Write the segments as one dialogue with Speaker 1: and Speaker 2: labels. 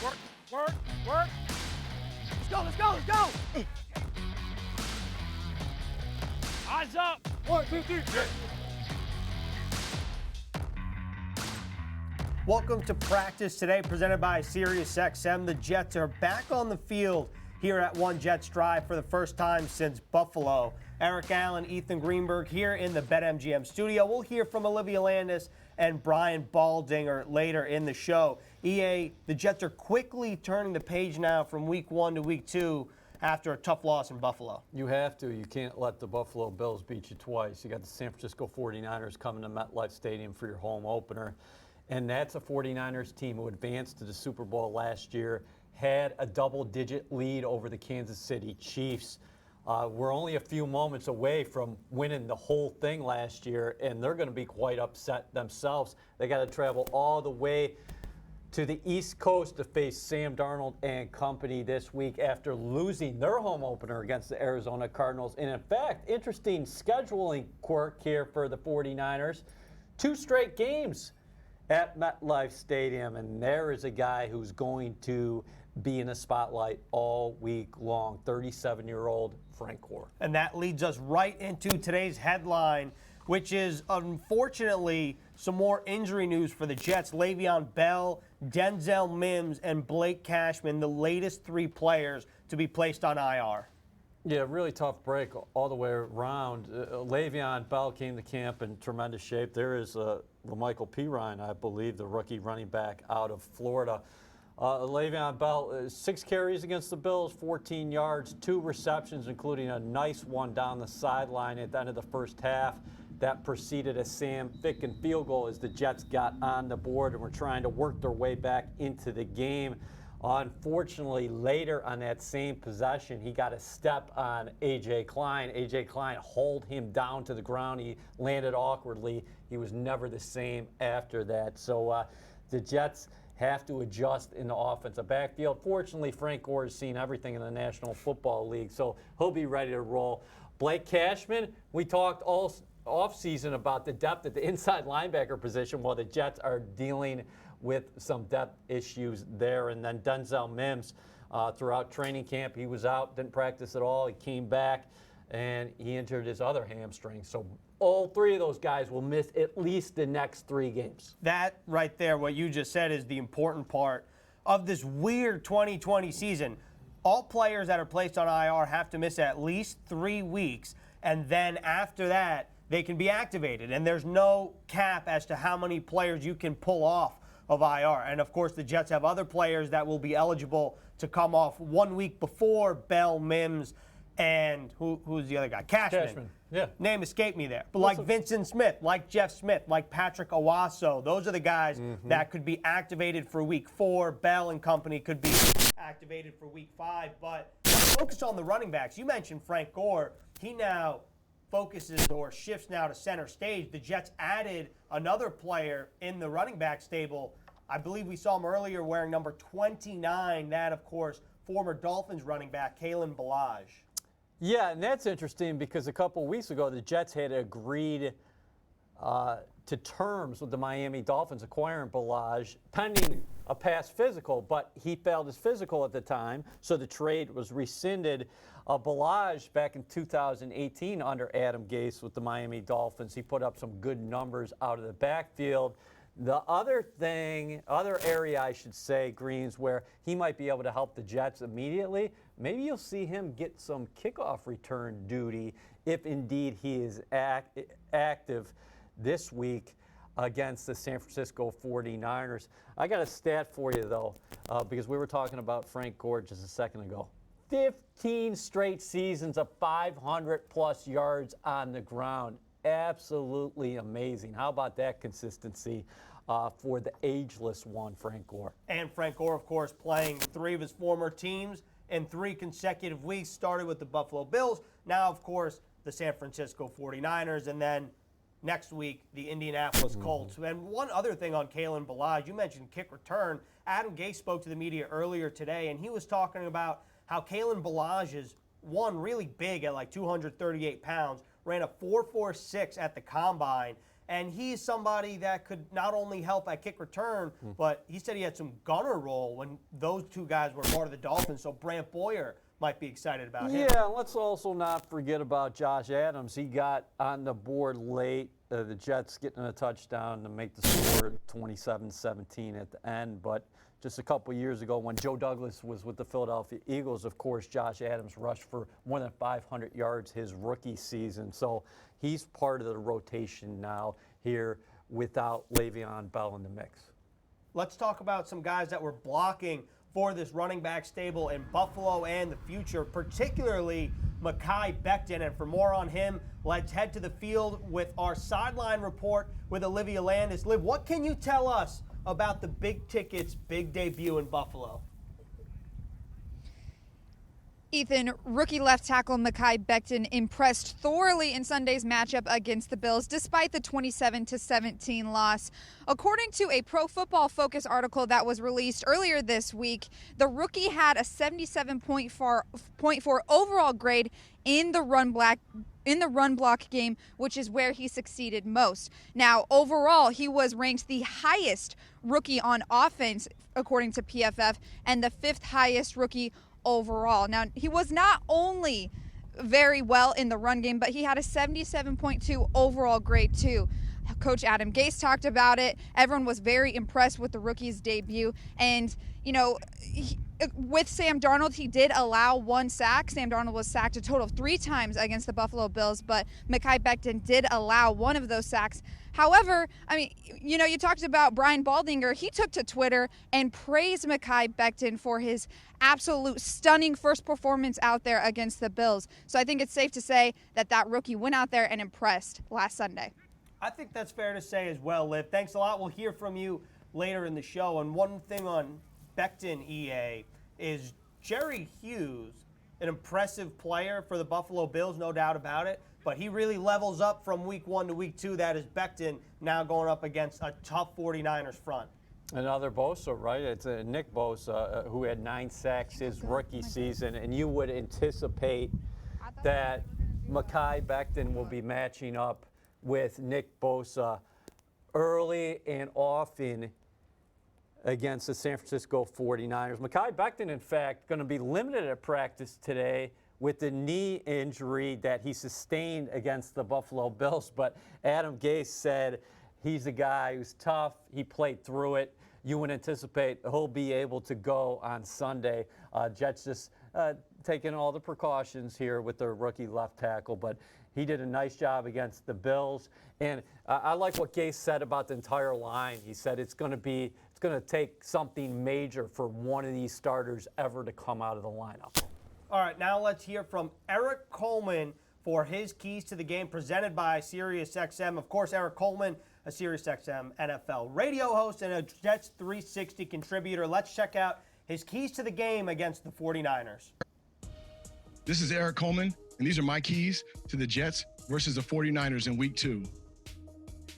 Speaker 1: Work, work, work. Let's go, let's go, let's go. Eyes up. 1, 2, 3.
Speaker 2: Welcome to practice today, presented by SiriusXM. The Jets are back on the field here at One Jets Drive for the first time since Buffalo. Eric Allen, Ethan Greenberg here in the BetMGM studio. We'll hear from Olivia Landis and Brian Baldinger later in the show. EA, the Jets are quickly turning the page now from week 1 to week 2 after a tough loss in Buffalo.
Speaker 3: You have to. You can't let the Buffalo Bills beat you twice. You got the San Francisco 49ers coming to MetLife Stadium for your home opener. And that's a 49ers team who advanced to the Super Bowl last year, had a double-digit lead over the Kansas City Chiefs. We're only a few moments away from winning the whole thing last year, and they're going to be quite upset themselves. They got to travel all the way to the East Coast to face Sam Darnold and company this week after losing their home opener against the Arizona Cardinals. And in fact, interesting scheduling quirk here for the 49ers. 2 straight games at MetLife Stadium, and there is a guy who's going to be in the spotlight all week long, 37-year-old Frank Gore.
Speaker 2: And that leads us right into today's headline, which is unfortunately some more injury news for the Jets. Le'Veon Bell, Denzel Mims, and Blake Cashman, the latest 3 players to be placed on IR.
Speaker 3: Yeah, really tough break all the way around. Le'Veon Bell came to camp in tremendous shape. There is LaMichael Pirine, I believe, the rookie running back out of Florida. Le'Veon Bell, 6 carries against the Bills, 14 yards, 2 receptions, including a nice one down the sideline at the end of the first half. That preceded a Sam Ficken field goal as the Jets got on the board and were trying to work their way back into the game. Unfortunately, later on that same possession, he got a step on A.J. Klein. A.J. Klein hauled him down to the ground. He landed awkwardly. He was never the same after that. So the Jets have to adjust in the offensive backfield. Fortunately, Frank Gore has seen everything in the National Football League, so he'll be ready to roll. Blake Cashman, we talked all offseason about the depth at the inside linebacker position while the Jets are dealing with some depth issues there. And then Denzel Mims, throughout training camp, he was out, didn't practice at all. He came back, and he injured his other hamstring. So all 3 of those guys will miss at least the next 3 games.
Speaker 2: That right there, what you just said, is the important part of this weird 2020 season. All players that are placed on IR have to miss at least 3 weeks, and then after that, they can be activated. And there's no cap as to how many players you can pull off of IR. And of course, the Jets have other players that will be eligible to come off 1 week before Bell, Mims, and who's the other guy? Cashman.
Speaker 3: Yeah.
Speaker 2: Name escaped me there. But like Vincent Smith, like Jeff Smith, like Patrick Owasso, those are the guys that could be activated for week 4. Bell and company could be activated for week 5. But focus on the running backs. You mentioned Frank Gore. He now focuses or shifts now to center stage. The Jets added another player in the running back stable. I believe we saw him earlier wearing number 29. That, of course, former Dolphins running back Kalen Ballage.
Speaker 3: Yeah, and that's interesting because a couple weeks ago, the Jets had agreed to terms with the Miami Dolphins acquiring Ballage pending a past physical, but he failed his physical at the time, so the trade was rescinded. Ballage, back in 2018 under Adam Gase with the Miami Dolphins, he put up some good numbers out of the backfield. The other area I should say, Greens, where he might be able to help the Jets immediately, maybe you'll see him get some kickoff return duty if indeed he is active this week against the San Francisco 49ers. I got a stat for you, though, because we were talking about Frank Gore just a second ago. 15 straight seasons of 500-plus yards on the ground. Absolutely amazing. How about that consistency for the ageless one, Frank Gore?
Speaker 2: And Frank Gore, of course, playing 3 of his former teams in 3 consecutive weeks. Started with the Buffalo Bills. Now, of course, the San Francisco 49ers. And then next week, the Indianapolis Colts. And one other thing on Kalen Ballage, you mentioned kick return. Adam Gase spoke to the media earlier today, and he was talking about how Kalen Ballage is, one, really big at like 238 pounds, ran a 4.46 at the combine, And he's somebody that could not only help at kick return, but he said he had some gunner role when those two guys were part of the Dolphins. So Brant Boyer might be excited about him.
Speaker 3: Yeah, let's also not forget about Josh Adams. He got on the board late. The Jets getting a touchdown to make the score 27-17 at the end. But just a couple years ago when Joe Douglas was with the Philadelphia Eagles, of course, Josh Adams rushed for more than 500 yards his rookie season. So he's part of the rotation now here without Le'Veon Bell in the mix.
Speaker 2: Let's talk about some guys that were blocking for this running back stable in Buffalo and the future, particularly Maye Becton. And for more on him, let's head to the field with our sideline report with Olivia Landis. Liv, what can you tell us about the Big Ticket's big debut in Buffalo?
Speaker 4: Ethan, rookie left tackle Maye Becton impressed thoroughly in Sunday's matchup against the Bills, despite the 27-17 loss. According to a Pro Football Focus article that was released earlier this week, the rookie had a 77.4 overall grade in the run block game, which is where he succeeded most. Now, overall, he was ranked the highest rookie on offense, according to PFF, and the 5th highest rookie overall. Now, he was not only very well in the run game, but he had a 77.2 overall grade too. Coach Adam Gase talked about it. Everyone was very impressed with the rookie's debut. And, you know, with Sam Darnold, he did allow 1 sack. Sam Darnold was sacked a total of 3 times against the Buffalo Bills, but Maye Becton did allow 1 of those sacks. However, I mean, you know, you talked about Brian Baldinger. He took to Twitter and praised Maye Becton for his absolute stunning first performance out there against the Bills. So I think it's safe to say that that rookie went out there and impressed last Sunday.
Speaker 2: I think that's fair to say as well, Liv. Thanks a lot. We'll hear from you later in the show. And one thing on Becton, EA, is Jerry Hughes, an impressive player for the Buffalo Bills, no doubt about it. But he really levels up from week 1 to week 2. That is Becton now going up against a tough 49ers front. Another
Speaker 3: Bosa, right? It's Nick Bosa, who had 9 sacks his rookie season. And you would anticipate that Maye Becton will be matching up with Nick Bosa early and often against the San Francisco 49ers. Maye Becton, in fact, going to be limited at practice today with the knee injury that he sustained against the Buffalo Bills. But Adam Gase said he's a guy who's tough. He played through it. You would anticipate he'll be able to go on Sunday. Jets just taking all the precautions here with their rookie left tackle, but he did a nice job against the Bills. And I like what Gase said about the entire line. He said it's going to take something major for one of these starters ever to come out of the lineup.
Speaker 2: All right, now let's hear from Eric Coleman for his keys to the game presented by SiriusXM. Of course, Eric Coleman, a SiriusXM NFL radio host and a Jets 360 contributor. Let's check out his keys to the game against the 49ers.
Speaker 5: This is Eric Coleman, and these are my keys to the Jets versus the 49ers in Week 2.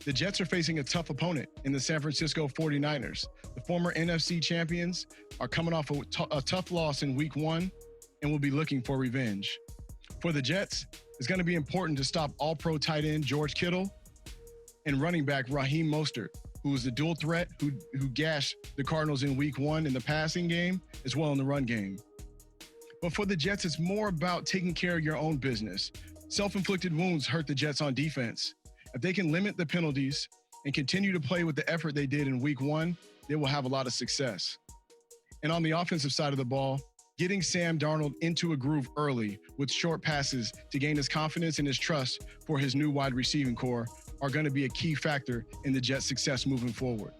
Speaker 5: The Jets are facing a tough opponent in the San Francisco 49ers. The former NFC champions are coming off a tough loss in Week 1 and will be looking for revenge. For the Jets, it's going to be important to stop all-pro tight end George Kittle and running back Raheem Mostert, who was the dual threat who gashed the Cardinals in Week 1 in the passing game as well in the run game. But for the Jets, it's more about taking care of your own business. Self-inflicted wounds hurt the Jets on defense. If they can limit the penalties and continue to play with the effort they did in Week 1, they will have a lot of success. And on the offensive side of the ball, getting Sam Darnold into a groove early with short passes to gain his confidence and his trust for his new wide receiving core are going to be a key factor in the Jets' success moving forward.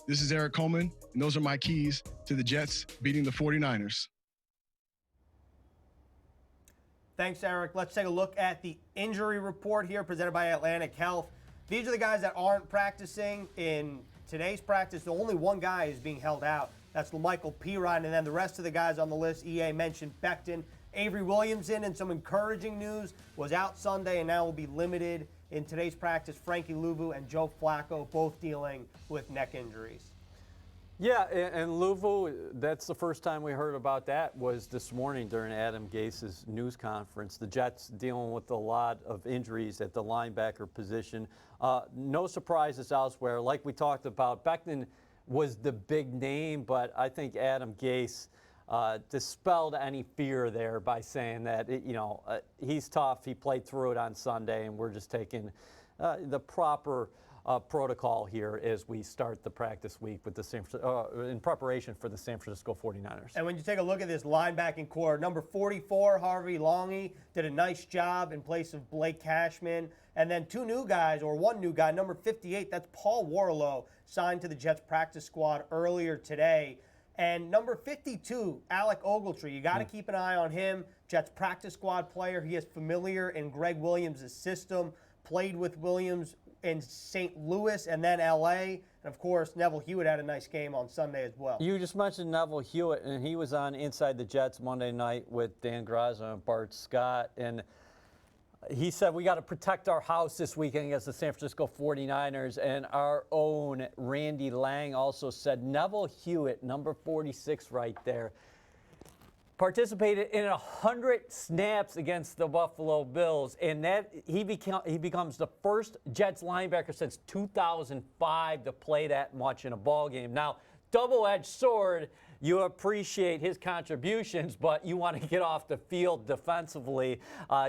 Speaker 5: This is Eric Coleman, and those are my keys to the Jets beating the 49ers.
Speaker 2: Thanks, Eric. Let's take a look at the injury report here presented by Atlantic Health. These are the guys that aren't practicing in today's practice. The only one guy is being held out. That's Michael Pirine. And then the rest of the guys on the list, EA mentioned Becton. Avery Williamson, and some encouraging news, was out Sunday and now will be limited in today's practice. Frankie Luvu and Joe Flacco both dealing with neck injuries.
Speaker 3: Yeah, and Louisville, that's the first time we heard about that was this morning during Adam Gase's news conference. The Jets dealing with a lot of injuries at the linebacker position. No surprises elsewhere. Like we talked about, Becton was the big name, but I think Adam Gase dispelled any fear there by saying that, he's tough. He played through it on Sunday, and we're just taking the proper protocol here as we start the practice week with the in preparation for the San Francisco 49ers.
Speaker 2: And when you take a look at this linebacking core, number 44, Harvey Longy, did a nice job in place of Blake Cashman. And then one new guy, number 58, that's Paul Warlow, signed to the Jets practice squad earlier today. And number 52, Alec Ogletree, you got to keep an eye on him. Jets practice squad player. He is familiar in Greg Williams' system, played with Williams in St. Louis and then L.A. And, of course, Neville Hewitt had a nice game on Sunday as well.
Speaker 3: You just mentioned Neville Hewitt, and he was on Inside the Jets Monday night with Dan Graza and Bart Scott. And he said, we got to protect our house this weekend against the San Francisco 49ers. And our own Randy Lang also said Neville Hewitt, number 46 right there, participated in 100 snaps against the Buffalo Bills, and that he becomes the first Jets linebacker since 2005 to play that much in a ball game. Now, double-edged sword, you appreciate his contributions, but you want to get off the field defensively.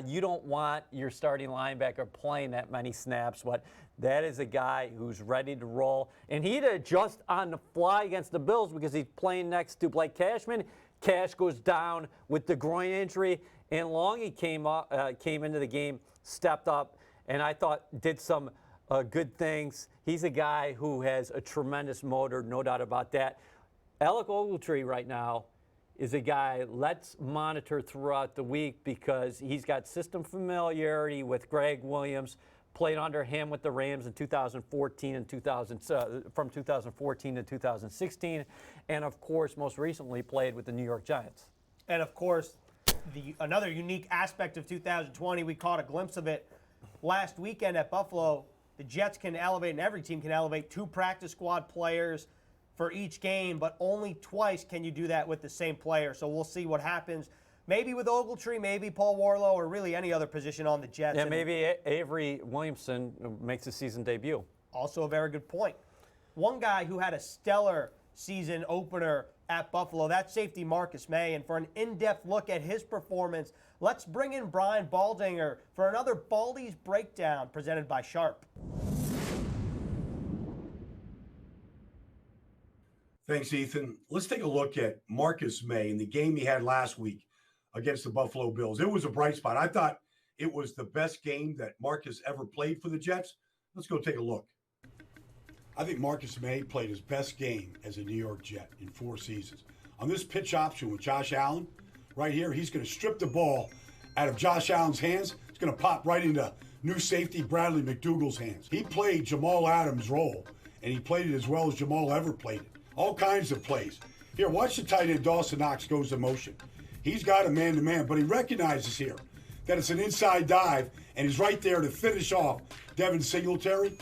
Speaker 3: You don't want your starting linebacker playing that many snaps, but that is a guy who's ready to roll. And he'd adjust on the fly against the Bills because he's playing next to Blake Cashman. Cash goes down with the groin injury, and Longy came into the game, stepped up, and I thought did some good things. He's a guy who has a tremendous motor, no doubt about that. Alec Ogletree right now is a guy let's monitor throughout the week because he's got system familiarity with Greg Williams, played under him with the Rams in 2014 and from 2014 to 2016, and of course, most recently played with the New York Giants.
Speaker 2: And of course, another unique aspect of 2020, we caught a glimpse of it last weekend at Buffalo. The Jets can elevate, and every team can elevate, 2 practice squad players for each game, but only twice can you do that with the same player. So we'll see what happens. Maybe with Ogletree, maybe Paul Warlow, or really any other position on the Jets.
Speaker 3: Yeah, maybe Avery Williamson makes his season debut.
Speaker 2: Also a very good point. One guy who had a stellar season opener at Buffalo, that's safety Marcus Maye. And for an in-depth look at his performance, let's bring in Brian Baldinger for another Baldy's Breakdown presented by Sharp.
Speaker 6: Thanks, Ethan. Let's take a look at Marcus Maye in the game he had last week against the Buffalo Bills. It was a bright spot. I thought it was the best game that Marcus ever played for the Jets. Let's go take a look. I think Marcus Maye played his best game as a New York Jet in 4 seasons. On this pitch option with Josh Allen, right here, he's going to strip the ball out of Josh Allen's hands. It's going to pop right into new safety Bradley McDougald's hands. He played Jamal Adams' role, and he played it as well as Jamal ever played it. All kinds of plays. Here, watch the tight end Dawson Knox goes in motion. He's got a man-to-man, but he recognizes here that it's an inside dive, and he's right there to finish off Devin Singletary.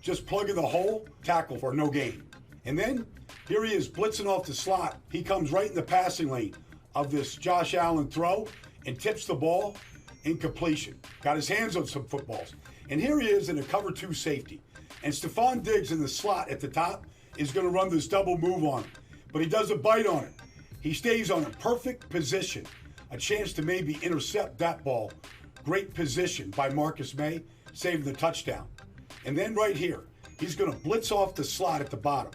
Speaker 6: Just plugging the hole, tackle for no gain. And then here he is blitzing off the slot. He comes right in the passing lane of this Josh Allen throw and tips the ball, incompletion. Got his hands on some footballs. And here he is in a cover 2 safety. And Stephon Diggs in the slot at the top is going to run this double move on him. But he doesn't bite on it. He stays on a perfect position. A chance to maybe intercept that ball. Great position by Marcus Maye, saving the touchdown. And then right here, he's going to blitz off the slot at the bottom.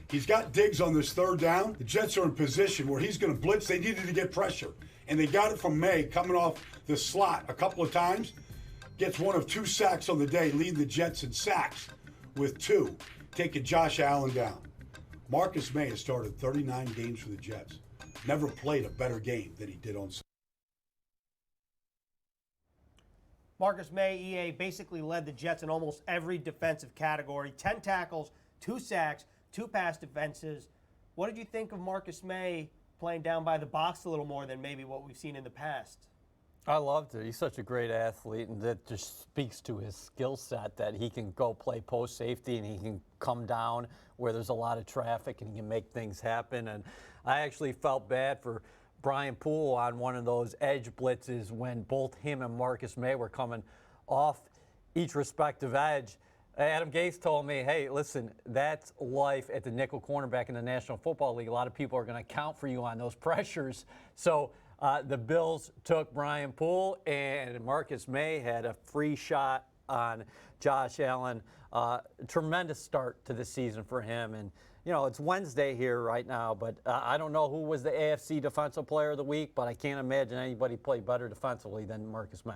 Speaker 6: He's got Diggs on this 3rd down. The Jets are in position where he's going to blitz. They needed to get pressure. And they got it from Maye coming off the slot a couple of times. Gets 1 of 2 sacks on the day, leading the Jets in sacks with 2, taking Josh Allen down. Marcus Maye has started 39 games for the Jets. Never played a better game than he did on Sunday.
Speaker 2: Marcus Maye, EA, basically led the Jets in almost every defensive category. 10 tackles, 2 sacks, 2 pass defenses. What did you think of Marcus Maye playing down by the box a little more than maybe what we've seen in the past?
Speaker 3: I loved it. He's such a great athlete, and that just speaks to his skill set that he can go play post safety and he can come down where there's a lot of traffic and he can make things happen. And I actually felt bad for Brian Poole on one of those edge blitzes when both him and Marcus Maye were coming off each respective edge. Adam Gase told me, hey, listen, that's life at the nickel cornerback in the National Football League. A lot of people are going to count for you on those pressures. So the Bills took Brian Poole, and Marcus Maye had a free shot on Josh Allen. Tremendous start to the season for him. And, you know, it's Wednesday here right now, but I don't know who was the AFC Defensive Player of the Week, but I can't imagine anybody played better defensively than Marcus Maye.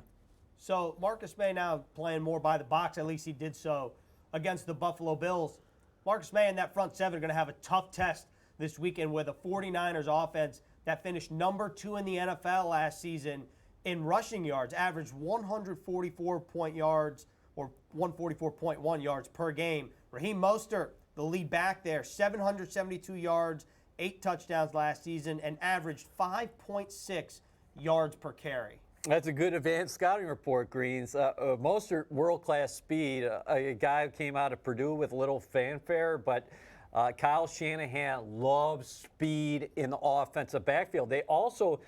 Speaker 2: So Marcus Maye now playing more by the box. At least he did so against the Buffalo Bills. Marcus Maye and that front seven are going to have a tough test this weekend with a 49ers offense that finished number 2 in the NFL last season in rushing yards, averaged 144 point yards or 144.1 yards per game. Raheem Mostert, the lead back there, 772 yards, 8 touchdowns last season, and averaged 5.6 yards per carry.
Speaker 3: That's a good advanced scouting report, Greens. Mostert, world-class speed, a guy who came out of Purdue with little fanfare, but Kyle Shanahan loves speed in the offensive backfield. They also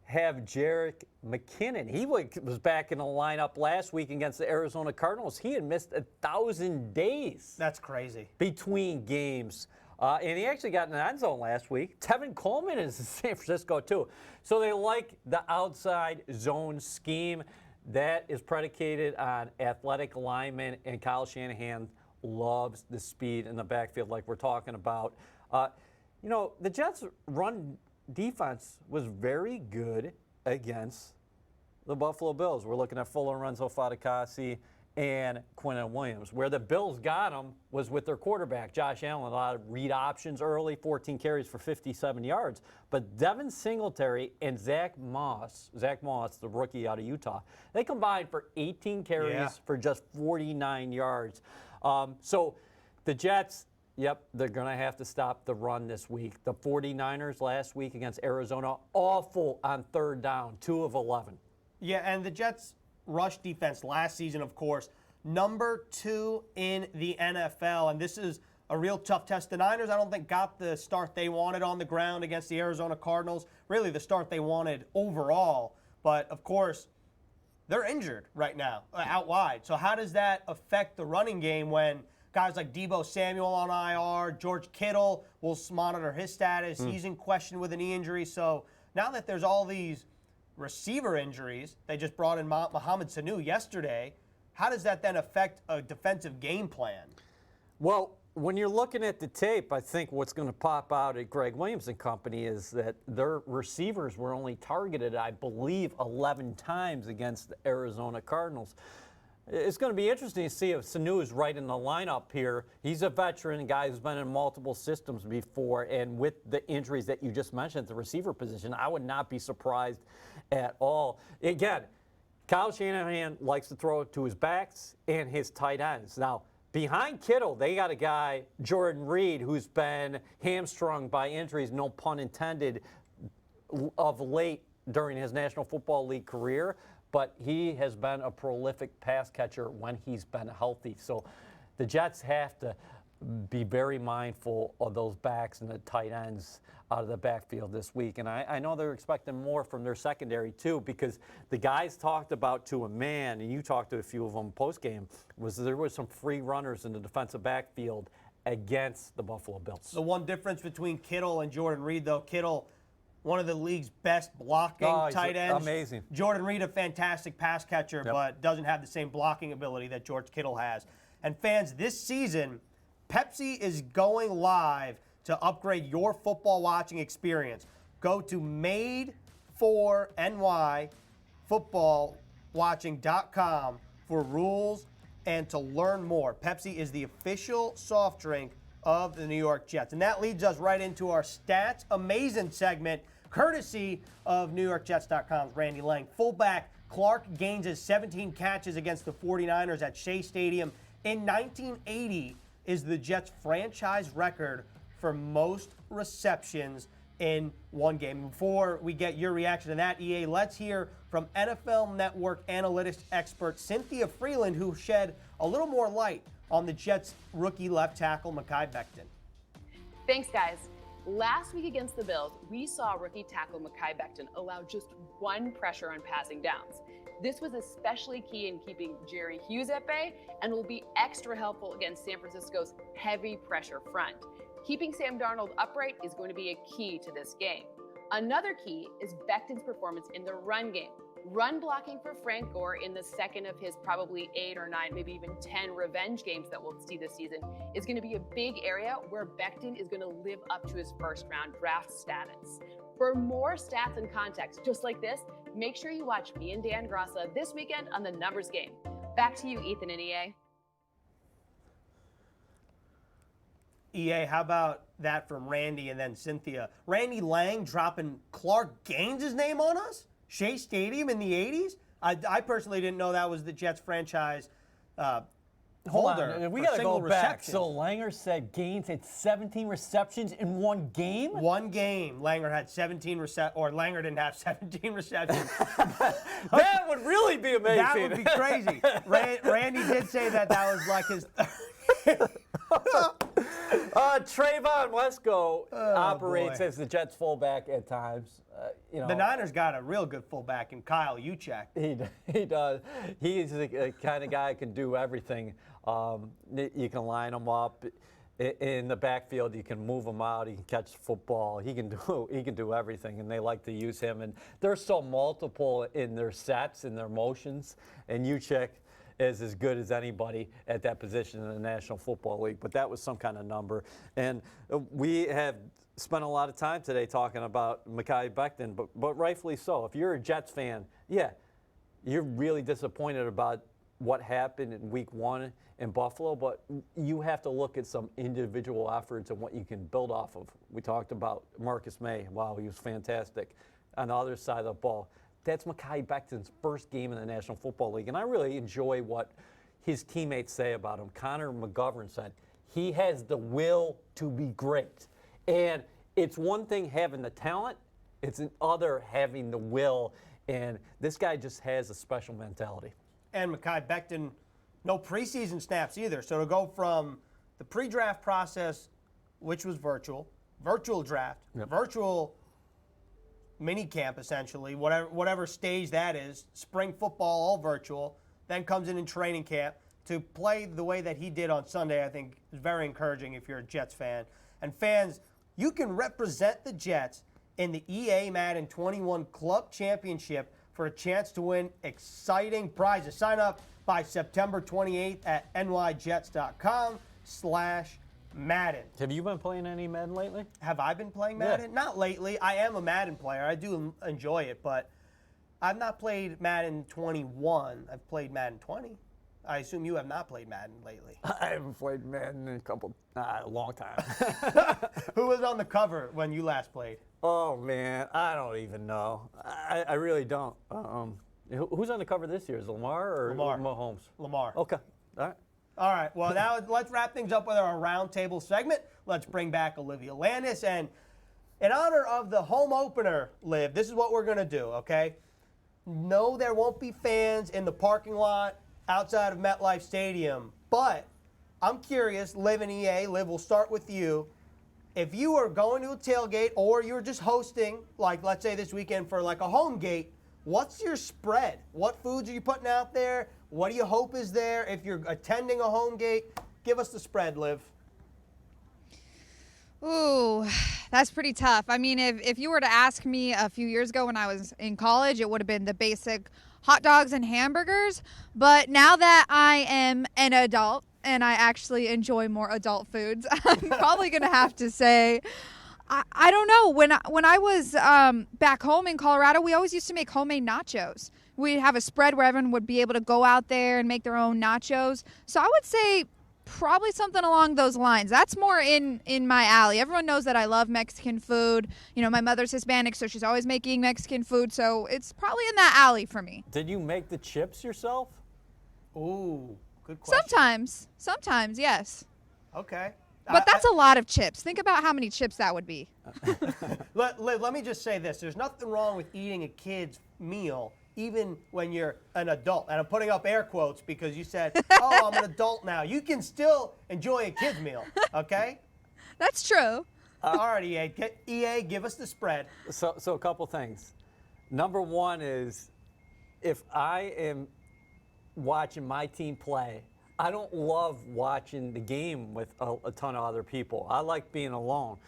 Speaker 3: have Jerick McKinnon. He was back in the lineup last week against the Arizona Cardinals. He had missed 1,000 days.
Speaker 2: That's crazy.
Speaker 3: Between games. And he actually got in the end zone last week. Tevin Coleman is in San Francisco, too. So they like the outside zone scheme that is predicated on athletic linemen, and Kyle Shanahan loves the speed in the backfield like we're talking about. You know, the Jets' run defense was very good against the Buffalo Bills. We're looking at Fuller, Renzo Fatukasi, and Quinnen Williams. Where the Bills got them was with their quarterback, Josh Allen. A lot of read options early, 14 carries for 57 yards. But Devin Singletary and Zach Moss, the rookie out of Utah, they combined for 18 carries for just 49 yards. So the Jets, yep, they're going to have to stop the run this week. The 49ers last week against Arizona, awful on third down, 2 of 11.
Speaker 2: Yeah, and the Jets' rush defense last season, of course, number 2 in the NFL. And this is a real tough test. The Niners, I don't think, got the start they wanted on the ground against the Arizona Cardinals. Really the start they wanted overall. But, of course, they're injured right now, out wide. So how does that affect the running game when guys like Deebo Samuel on IR, George Kittle, will monitor his status. He's in question with a knee injury. So now that there's all these receiver injuries, they just brought in Mohamed Sanu yesterday, how does that then affect a defensive game plan?
Speaker 3: Well, when you're looking at the tape, I think what's going to pop out at Greg Williams and company is that their receivers were only targeted, I believe, 11 times against the Arizona Cardinals. It's going to be interesting to see if Sanu is right in the lineup here. He's a veteran, a guy who's been in multiple systems before, and with the injuries that you just mentioned at the receiver position, I would not be surprised at all. Again, Kyle Shanahan likes to throw it to his backs and his tight ends. Now, behind Kittle, they got a guy, Jordan Reed, who's been hamstrung by injuries, no pun intended, of late during his National Football League career. But he has been a prolific pass catcher when he's been healthy. So the Jets have to be very mindful of those backs and the tight ends out of the backfield this week. And I know they're expecting more from their secondary, too, because the guys talked about to a man, and you talked to a few of them post-game, was there was some free runners in the defensive backfield against the Buffalo Bills.
Speaker 2: The one difference between Kittle and Jordan Reed, though, Kittle, one of the league's best blocking tight ends.
Speaker 3: Amazing.
Speaker 2: Jordan Reed, a fantastic pass catcher, but doesn't have the same blocking ability that George Kittle has. And fans, this season, Pepsi is going live to upgrade your football watching experience. Go to made4nyfootballwatching.com for rules and to learn more. Pepsi is the official soft drink of the New York Jets. And that leads us right into our Stats Amazing segment, courtesy of NewYorkJets.com's Randy Lang. Fullback Clark Gaines's 17 catches against the 49ers at Shea Stadium in 1980 is the Jets' franchise record for most receptions in one game. Before we get your reaction to that, EA, let's hear from NFL Network analytics expert Cynthia Freeland, who shed a little more light on the Jets' rookie left tackle, Maye Becton.
Speaker 7: Thanks, guys. Last week against the Bills, we saw rookie tackle Maye Becton allow just one pressure on passing downs. This was especially key in keeping Jerry Hughes at bay and will be extra helpful against San Francisco's heavy pressure front. Keeping Sam Darnold upright is going to be a key to this game. Another key is Becton's performance in the run game. Run blocking for Frank Gore in the second of his probably 8 or 9, maybe even 10 revenge games that we'll see this season is going to be a big area where Becton is going to live up to his first-round draft status. For more stats and context just like this, make sure you watch me and Dan Grassa this weekend on The Numbers Game. Back to you, Ethan and EA.
Speaker 2: EA, how about that from Randy and then Cynthia? Randy Lang dropping Clark Gaines's name on us? Shea Stadium in the 80s? I personally didn't know that was the Jets franchise holder.
Speaker 8: On. We
Speaker 2: for
Speaker 8: got to go
Speaker 2: single
Speaker 8: back.
Speaker 2: receptions.
Speaker 8: So Langer said Gaines had 17 receptions in one game?
Speaker 2: One game, Langer had 17 Langer didn't have 17 receptions.
Speaker 8: That would really be amazing.
Speaker 2: That would be crazy. Randy did say that was like his...
Speaker 8: Trayvon Wesco operates
Speaker 2: boy.
Speaker 8: as the Jets fullback at times.
Speaker 2: The Niners got a real good fullback in Kyle Juszczyk.
Speaker 8: He does. He's the kind of guy who can do everything. You can line him up in the backfield. You can move him out. He can catch the football. He can do everything, and they like to use him. And they're so multiple in their sets and their motions. And Juszczyk is as good as anybody at that position in the National Football League. But that was some kind of number. And we have spent a lot of time today talking about Maye Becton, but rightfully so. If you're a Jets fan, yeah, you're really disappointed about what happened in week 1 in Buffalo, but you have to look at some individual efforts and what you can build off of. We talked about Marcus Maye. Wow, he was fantastic. On the other side of the ball, that's Maye Becton's first game in the National Football League, and I really enjoy what his teammates say about him. Connor McGovern said, he has the will to be great. And it's one thing having the talent, it's another having the will, and this guy just has a special mentality.
Speaker 2: And Maye Becton, no preseason snaps either. So to go from the pre-draft process, which was virtual draft, virtual mini camp essentially, whatever stage that is, spring football, all virtual, then comes in training camp to play the way that he did on Sunday, I think is very encouraging if you're a Jets fan. And fans, you can represent the Jets in the EA Madden 21 Club Championship for a chance to win exciting prizes. Sign up by September 28th at nyjets.com/Madden.
Speaker 3: Have you been playing any Madden lately?
Speaker 2: Have I been playing Madden?
Speaker 3: Yeah.
Speaker 2: Not lately. I am a Madden player. I do enjoy it, but I've not played Madden 21. I've played Madden 20. I assume you have not played Madden lately.
Speaker 8: I haven't played Madden in a long time.
Speaker 2: Who was on the cover when you last played?
Speaker 3: Oh, man, I don't even know. I really don't. Who's on the cover this year? Is it Lamar or Mahomes?
Speaker 2: Lamar.
Speaker 3: Okay, all right.
Speaker 2: All right, well, now let's wrap things up with our roundtable segment. Let's bring back Olivia Landis. And in honor of the home opener, Liv, this is what we're going to do, okay? No, there won't be fans in the parking lot outside of MetLife Stadium, but I'm curious, Liv and EA, Liv, we'll start with you. If you are going to a tailgate or you're just hosting, like let's say this weekend for like a home gate, what's your spread? What foods are you putting out there? What do you hope is there? If you're attending a home gate, give us the spread, Liv.
Speaker 4: Ooh, that's pretty tough. I mean, if you were to ask me a few years ago when I was in college, it would have been the basic hot dogs and hamburgers. But now that I am an adult and I actually enjoy more adult foods, I'm probably going to have to say, I don't know. When I was back home in Colorado, we always used to make homemade nachos. We'd have a spread where everyone would be able to go out there and make their own nachos. So I would say probably something along those lines. That's more in my alley. Everyone knows that I love Mexican food. You know, my mother's Hispanic, so she's always making Mexican food. So it's probably in that alley for me.
Speaker 3: Did you make the chips yourself?
Speaker 2: Ooh, good question.
Speaker 4: Sometimes, yes.
Speaker 2: Okay.
Speaker 4: But that's a lot of chips. Think about how many chips that would be.
Speaker 2: Let me just say this. There's nothing wrong with eating a kid's meal, even when you're an adult. And I'm putting up air quotes because you said, oh, I'm an adult now. You can still enjoy a kid's meal, okay?
Speaker 4: That's true.
Speaker 2: All right, EA, give us the spread.
Speaker 8: So a couple things. Number one is, if I am watching my team play, I don't love watching the game with a ton of other people. I like being alone,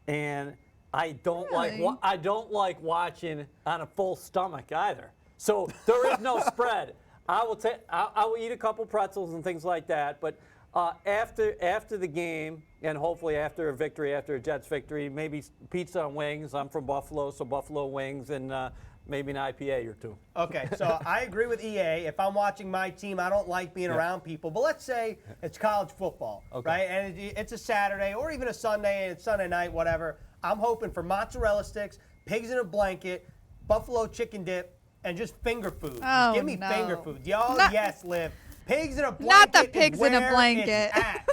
Speaker 8: and I don't like watching on a full stomach either. So there is no spread. I will eat a couple pretzels and things like that, but after the game, and hopefully after a victory, after a Jets victory, maybe pizza and wings. I'm from Buffalo, so Buffalo wings and maybe an IPA or two.
Speaker 2: Okay, so I agree with EA. If I'm watching my team, I don't like being around people. But let's say it's college football, right? And it's a Saturday or even a Sunday, and it's Sunday night, whatever. I'm hoping for mozzarella sticks, pigs in a blanket, buffalo chicken dip, and just finger food.
Speaker 4: Oh,
Speaker 2: Give me
Speaker 4: no.
Speaker 2: finger food. Y'all, yes, Liv. Pigs in a blanket.
Speaker 4: Not the
Speaker 2: is
Speaker 4: pigs in a
Speaker 2: where
Speaker 4: blanket.
Speaker 2: it's at.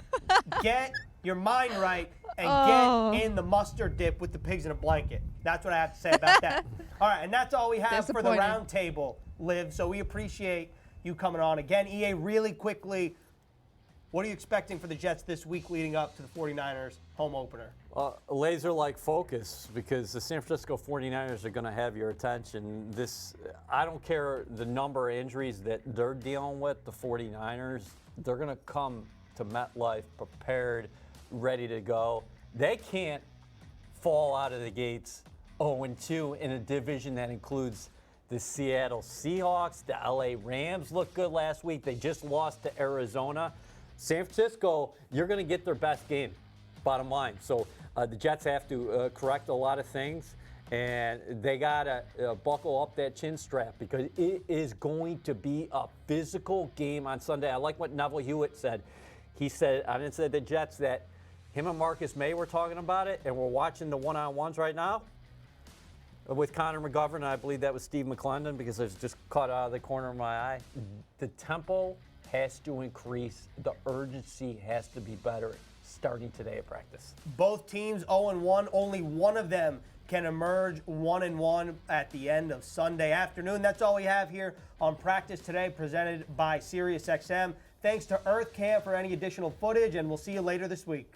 Speaker 2: Get your mind right and get in the mustard dip with the pigs in a blanket. That's what I have to say about that. All right, and that's all we have for the round table, Liv. So we appreciate you coming on. Again, EA, really quickly, what are you expecting for the Jets this week leading up to the 49ers home opener?
Speaker 8: Laser-like focus, because the San Francisco 49ers are going to have your attention. I don't care the number of injuries that they're dealing with, the 49ers, they're going to come to MetLife prepared, ready to go. They can't fall out of the gates 0-2 in a division that includes the Seattle Seahawks. The LA Rams looked good last week. They just lost to Arizona. San Francisco, you're going to get their best game, bottom line. So the Jets have to correct a lot of things, and they got to buckle up that chin strap, because it is going to be a physical game on Sunday. I like what Neville Hewitt said. He said, I didn't say the Jets, that him and Marcus Maye were talking about it, and we're watching the one-on-ones right now with Connor McGovern, and I believe that was Steve McClendon, because it was just caught out of the corner of my eye. The tempo has to increase. The urgency has to be better starting today at practice.
Speaker 2: Both teams 0-1. Only one of them can emerge 1-1 at the end of Sunday afternoon. That's all we have here on Practice Today, presented by SiriusXM. Thanks to Earth Camp for any additional footage, and we'll see you later this week.